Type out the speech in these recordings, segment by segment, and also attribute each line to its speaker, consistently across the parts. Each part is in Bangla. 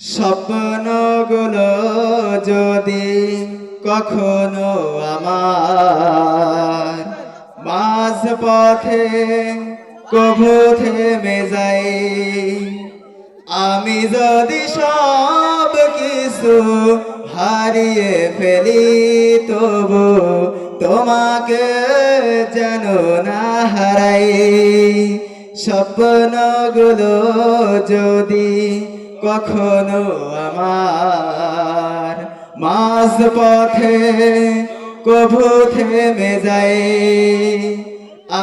Speaker 1: স্বপ্নগুলো যদি কখনো আমার মাঝ পথে কভু থেমে যাই, আমি যদি সব কিছু হারিয়ে ফেলি, তবু তোমাকে যেন না হারাই। স্বপ্নগুলো যদি কখনো আমার মাঝ পথে কভু থেমে যায়,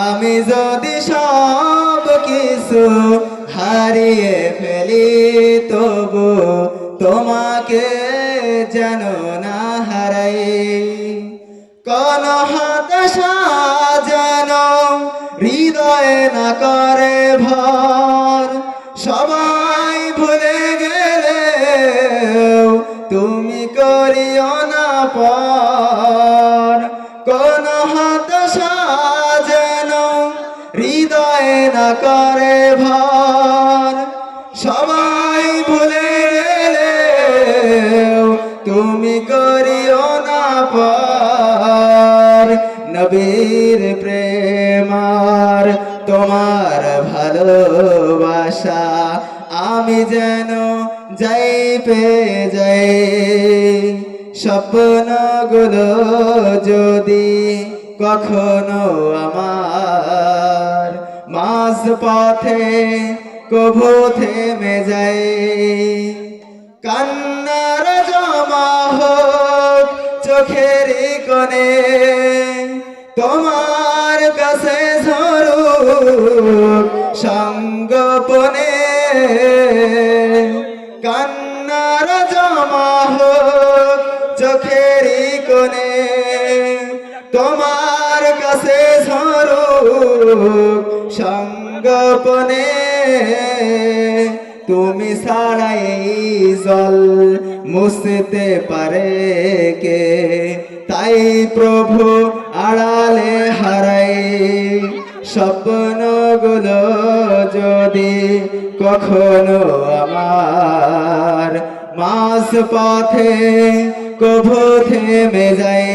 Speaker 1: আমি যদি সব কিছু হারিয়ে ফেলি, তবু তোমাকে যেন না হারাই। কোন হতাশা যেন হৃদয়ে না করে ভর, সবাই ভুলে গেলেও তুমি করিও না পর। কোন হতাশা যেন হৃদয়ে না করে ভর, সবাই ভুলে গেলেও তুমি করিও না পর। নবীর প্রেমার তোমার ভালোবাসা আমি যেন যাই পেয়ে যাই। স্বপ্নগুলো যদি কখনো আমার মাঝ পথে কভু থেমে যায়, কান্নার জমা হোক চোখের কোণে, তোমার কাছে ঝরুক সঙ্গোপনে। কান্নার জমা হোক চোখের কোণে, তোমার কাছে ঝরুক সঙ্গোপনে। তুমি ছাড়াই জল মুছতে পারে কে, তাই প্রভু আড়ালে হারাই। স্বপ্নগুলো যদি কখনো আমার মাঝ পথে কভু থেমে যায়।